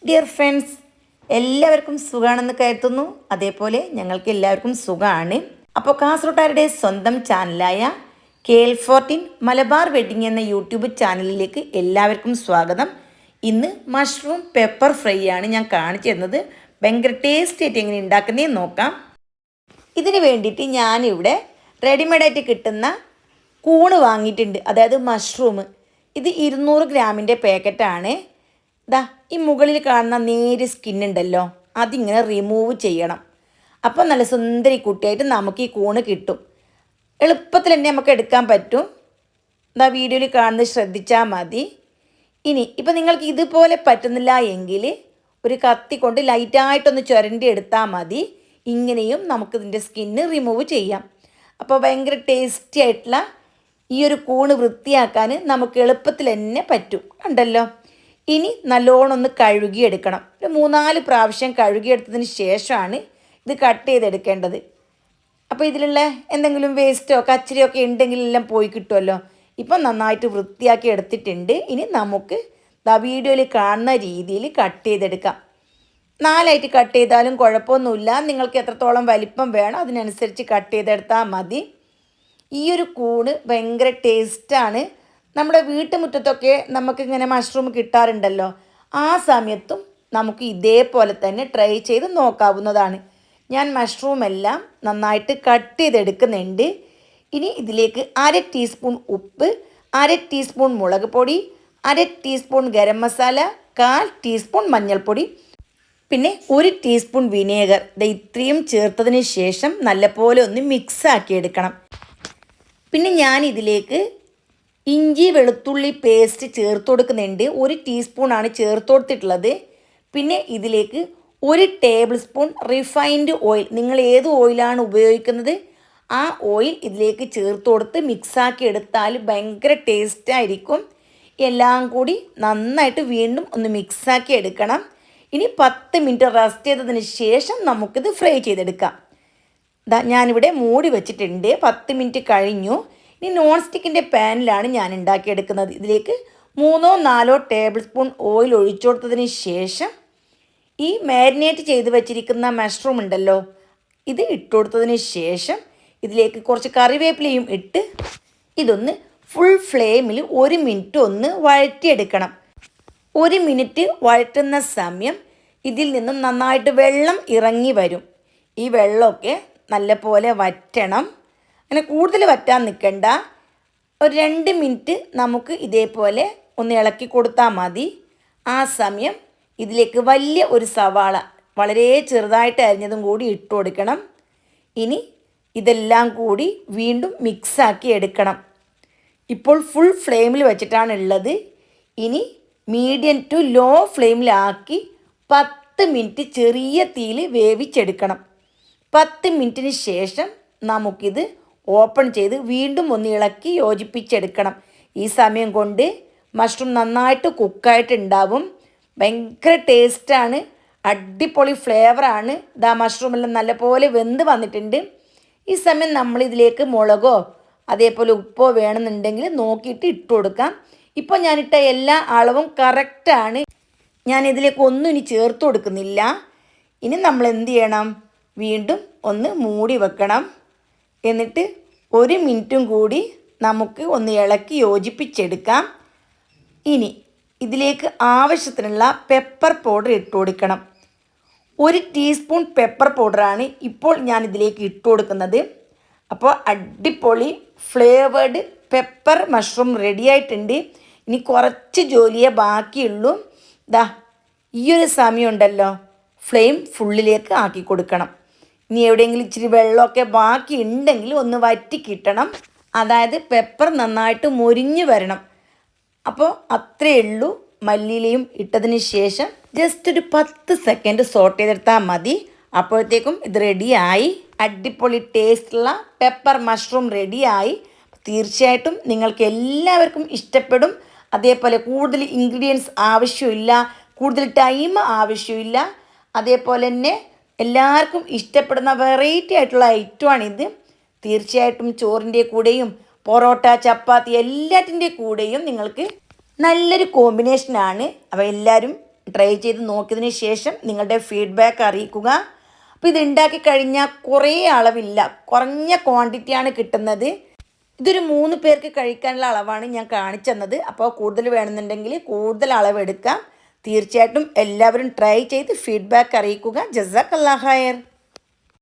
Dear friends, എല്ലാവർക്കും സുഖമാണെന്ന് കരുതുന്നു. അതേപോലെ ഞങ്ങൾക്ക് എല്ലാവർക്കും സുഖമാണ്. അപ്പോൾ കാസർഗോട്ടുകാരുടെ സ്വന്തം ചാനലായ KL14 മലബാർ വെഡിങ് എന്ന യൂട്യൂബ് ചാനലിലേക്ക് എല്ലാവർക്കും സ്വാഗതം. ഇന്ന് മഷ്റൂം പെപ്പർ ഫ്രൈ ആണ് ഞാൻ കാണിച്ചു തരുന്നത്. ഭയങ്കര ടേസ്റ്റ് ആയിട്ട് എങ്ങനെ ഉണ്ടാക്കുന്നതെന്ന് നോക്കാം. ഇതിന് വേണ്ടിയിട്ട് ഞാനിവിടെ റെഡിമെയ്ഡായിട്ട് കിട്ടുന്ന കൂണ് വാങ്ങിയിട്ടുണ്ട്, അതായത് മഷ്റൂം. ഇത് 200 ഗ്രാമിൻ്റെ പാക്കറ്റാണ്. ദാ ഈ മുകളിൽ കാണുന്ന നേരിയ സ്കിന്നുണ്ടല്ലോ, അതിങ്ങനെ റിമൂവ് ചെയ്യണം. അപ്പം നല്ല സുന്ദരി കുട്ടിയായിട്ട് നമുക്ക് ഈ കൂണ് കിട്ടും. എളുപ്പത്തിൽ തന്നെ നമുക്ക് എടുക്കാൻ പറ്റും. ദാ വീഡിയോയിൽ കാണുന്നത് ശ്രദ്ധിച്ചാൽ മതി. ഇനി ഇപ്പം നിങ്ങൾക്ക് ഇതുപോലെ പറ്റുന്നില്ല എങ്കിൽ ഒരു കത്തി കൊണ്ട് ലൈറ്റായിട്ടൊന്ന് ചുരണ്ടി എടുത്താൽ മതി. ഇങ്ങനെയും നമുക്കിതിൻ്റെ സ്കിന്ന് റിമൂവ് ചെയ്യാം. അപ്പോൾ ഭയങ്കര ടേസ്റ്റി ആയിട്ടുള്ള ഈ ഒരു കൂണ് വൃത്തിയാക്കാൻ നമുക്ക് എളുപ്പത്തിൽ തന്നെ പറ്റും. കണ്ടല്ലോ. ഇനി നല്ലോണം ഒന്ന് കഴുകിയെടുക്കണം. ഒരു 3-4 പ്രാവശ്യം കഴുകിയെടുത്തതിന് ശേഷമാണ് ഇത് കട്ട് ചെയ്തെടുക്കേണ്ടത്. അപ്പോൾ ഇതിലുള്ള എന്തെങ്കിലും വേസ്റ്റോ കച്ചരിയോ ഒക്കെ ഉണ്ടെങ്കിൽ എല്ലാം പോയി കിട്ടുമല്ലോ. ഇപ്പം നന്നായിട്ട് വൃത്തിയാക്കി എടുത്തിട്ടുണ്ട്. ഇനി നമുക്ക് വീഡിയോയിൽ കാണുന്ന രീതിയിൽ കട്ട് ചെയ്തെടുക്കാം. 4ആയിട്ട് കട്ട് ചെയ്താലും കുഴപ്പമൊന്നുമില്ല. നിങ്ങൾക്ക് എത്രത്തോളം വലിപ്പം വേണം അതിനനുസരിച്ച് കട്ട് ചെയ്തെടുത്താൽ മതി. ഈ ഒരു കൂണ് ഭയങ്കര ടേസ്റ്റാണ്. നമ്മുടെ വീട്ടുമുറ്റത്തൊക്കെ നമുക്കിങ്ങനെ മഷ്റൂം കിട്ടാറുണ്ടല്ലോ. ആ സമയത്തും നമുക്ക് ഇതേപോലെ തന്നെ ട്രൈ ചെയ്ത് നോക്കാവുന്നതാണ്. ഞാൻ മഷ്റൂം എല്ലാം നന്നായിട്ട് കട്ട് ചെയ്തെടുക്കുന്നുണ്ട്. ഇനി ഇതിലേക്ക് 1/2 ടീസ്പൂൺ ഉപ്പ്, 1/2 ടീസ്പൂൺ മുളക് പൊടി, 1/2 ടീസ്പൂൺ ഗരം മസാല, 1/4 ടീസ്പൂൺ മഞ്ഞൾപ്പൊടി, പിന്നെ 1 ടീസ്പൂൺ വിനേഗർ. ഇത്രയും ചേർത്തതിന് ശേഷം നല്ലപോലെ ഒന്ന് മിക്സ് ആക്കി എടുക്കണം. പിന്നെ ഞാൻ ഇതിലേക്ക് ഇഞ്ചി വെളുത്തുള്ളി പേസ്റ്റ് ചേർത്ത് കൊടുക്കുന്നുണ്ട്. 1 ടീസ്പൂണാണ് ചേർത്ത് കൊടുത്തിട്ടുള്ളത്. പിന്നെ ഇതിലേക്ക് 1 ടേബിൾ സ്പൂൺ റിഫൈൻഡ് ഓയിൽ, നിങ്ങൾ ഏത് ഓയിലാണ് ഉപയോഗിക്കുന്നത് ആ ഓയിൽ ഇതിലേക്ക് ചേർത്ത് കൊടുത്ത് മിക്സാക്കി എടുത്താൽ ഭയങ്കര ടേസ്റ്റായിരിക്കും. എല്ലാം കൂടി നന്നായിട്ട് വീണ്ടും ഒന്ന് മിക്സാക്കി എടുക്കണം. ഇനി 10 മിനിറ്റ് റെസ്റ്റ് ചെയ്തതിന് ശേഷം നമുക്കിത് ഫ്രൈ ചെയ്തെടുക്കാം. ഞാനിവിടെ മൂടി വെച്ചിട്ടുണ്ട്. 10 മിനിറ്റ് കഴിഞ്ഞു. ഇനി നോൺ സ്റ്റിക്കിൻ്റെ പാനിലാണ് ഞാൻ ഉണ്ടാക്കിയെടുക്കുന്നത്. ഇതിലേക്ക് 3-4 ടേബിൾ സ്പൂൺ ഓയിൽ ഒഴിച്ചു കൊടുത്തതിന് ശേഷം ഈ മാരിനേറ്റ് ചെയ്ത് വെച്ചിരിക്കുന്ന മഷ്റൂം ഉണ്ടല്ലോ, ഇത് ഇട്ട് കൊടുത്തതിന് ശേഷം ഇതിലേക്ക് കുറച്ച് കറിവേപ്പിലയും ഇട്ട് ഇതൊന്ന് ഫുൾ ഫ്ലെയിമിൽ 1 മിനിറ്റ് ഒന്ന് വഴറ്റിയെടുക്കണം. 1 മിനിറ്റ് വഴറ്റുന്ന സമയം ഇതിൽ നിന്നും നന്നായിട്ട് വെള്ളം ഇറങ്ങി വരും. ഈ വെള്ളമൊക്കെ നല്ലപോലെ വറ്റണം. അങ്ങനെ കൂടുതൽ വറ്റാൻ നിൽക്കണ്ട. ഒരു 2 മിനിറ്റ് നമുക്ക് ഇതേപോലെ ഒന്ന് ഇളക്കി കൊടുത്താൽ മതി. ആ സമയം ഇതിലേക്ക് വലിയ ഒരു സവാള വളരെ ചെറുതായിട്ട് അരിഞ്ഞതും കൂടി ഇട്ട് കൊടുക്കണം. ഇനി ഇതെല്ലാം കൂടി വീണ്ടും മിക്സാക്കി എടുക്കണം. ഇപ്പോൾ ഫുൾ ഫ്ലെയിമിൽ വെച്ചിട്ടാണ് ഉള്ളത്. ഇനി മീഡിയം ടു ലോ ഫ്ലെയിമിലാക്കി 10 മിനിറ്റ് ചെറിയ തീയിൽ വേവിച്ചെടുക്കണം. 10 മിനിറ്റിന് ശേഷം നമുക്കിത് ഓപ്പൺ ചെയ്ത് വീണ്ടും ഒന്ന് ഇളക്കി യോജിപ്പിച്ചെടുക്കണം. ഈ സമയം കൊണ്ട് മഷ്റൂം നന്നായിട്ട് കുക്കായിട്ടുണ്ടാവും. ഭയങ്കര ടേസ്റ്റാണ്, അടിപൊളി ഫ്ലേവറാണ്. മഷ്റൂമെല്ലാം നല്ലപോലെ വെന്ത് വന്നിട്ടുണ്ട്. ഈ സമയം നമ്മളിതിലേക്ക് മുളകോ അതേപോലെ ഉപ്പോ വേണമെന്നുണ്ടെങ്കിൽ നോക്കിയിട്ട് ഇട്ട് കൊടുക്കാം. ഇപ്പോൾ ഞാനിട്ട എല്ലാ അളവും കറക്റ്റാണ്. ഞാനിതിലേക്ക് ഒന്നും ഇനി ചേർത്ത് കൊടുക്കുന്നില്ല. ഇനി നമ്മൾ എന്ത് ചെയ്യണം, വീണ്ടും ഒന്ന് മൂടി വെക്കണം. എന്നിട്ട് 1 മിനിറ്റും കൂടി നമുക്ക് ഒന്ന് ഇളക്കി യോജിപ്പിച്ചെടുക്കാം. ഇനി ഇതിലേക്ക് ആവശ്യത്തിനുള്ള പെപ്പർ പൗഡർ ഇട്ട് കൊടുക്കണം. 1 ടീസ്പൂൺ പെപ്പർ പൗഡറാണ് ഇപ്പോൾ ഞാൻ ഇതിലേക്ക് ഇട്ട് കൊടുക്കുന്നത്. അപ്പോൾ അടിപൊളി ഫ്ലേവേർഡ് പെപ്പർ മഷ്റൂം റെഡി ആയിട്ടുണ്ട്. ഇനി കുറച്ച് ജോലിയേ ബാക്കിയുള്ളൂ. ഈ ഒരു സമയം ഉണ്ടല്ലോ, ഫ്ലെയിം ഫുള്ളിലേക്ക് ആക്കി കൊടുക്കണം. ഇനി എവിടെയെങ്കിലും ഇച്ചിരി വെള്ളമൊക്കെ ബാക്കി ഉണ്ടെങ്കിൽ ഒന്ന് വറ്റി കിട്ടണം. അതായത് പെപ്പർ നന്നായിട്ട് മൊരിഞ്ഞ് വരണം. അപ്പോൾ അത്രയേ ഉള്ളൂ. മല്ലിയിലയും ഇട്ടതിന് ശേഷം ജസ്റ്റ് ഒരു 10 സെക്കൻഡ് സോട്ട് ചെയ്തെടുത്താൽ മതി. അപ്പോഴത്തേക്കും ഇത് റെഡിയായി. അടിപൊളി ടേസ്റ്റുള്ള പെപ്പർ മഷ്റൂം റെഡിയായി. തീർച്ചയായിട്ടും നിങ്ങൾക്ക് എല്ലാവർക്കും ഇഷ്ടപ്പെടും. അതേപോലെ കൂടുതൽ ഇൻഗ്രീഡിയൻസ് ആവശ്യമില്ല, കൂടുതൽ ടൈം ആവശ്യമില്ല. അതേപോലെ തന്നെ എല്ലാവർക്കും ഇഷ്ടപ്പെടുന്ന വെറൈറ്റി ആയിട്ടുള്ള ഐറ്റമാണിത്. തീർച്ചയായിട്ടും ചോറിൻ്റെ കൂടെയും പൊറോട്ട, ചപ്പാത്തി എല്ലാറ്റിൻ്റെ കൂടെയും നിങ്ങൾക്ക് നല്ലൊരു കോമ്പിനേഷനാണ്. അപ്പോൾ എല്ലാവരും ട്രൈ ചെയ്ത് നോക്കിയതിന് ശേഷം നിങ്ങളുടെ ഫീഡ്ബാക്ക് അറിയിക്കുക. അപ്പോൾ ഇത് ഉണ്ടാക്കി കഴിഞ്ഞാൽ കുറേ അളവില്ല, കുറഞ്ഞ ക്വാണ്ടിറ്റിയാണ് കിട്ടുന്നത്. ഇതൊരു 3 പേർക്ക് കഴിക്കാനുള്ള അളവാണ് ഞാൻ കാണിച്ചു തന്നത്. അപ്പോൾ കൂടുതൽ വേണമെന്നുണ്ടെങ്കിൽ കൂടുതൽ അളവെടുക്കാം. തീർച്ചയായിട്ടും എല്ലാവരും ട്രൈ ചെയ്ത് ഫീഡ്ബാക്ക് അറിയിക്കുക. ജസാക്കല്ലാഹ് ഖൈർ.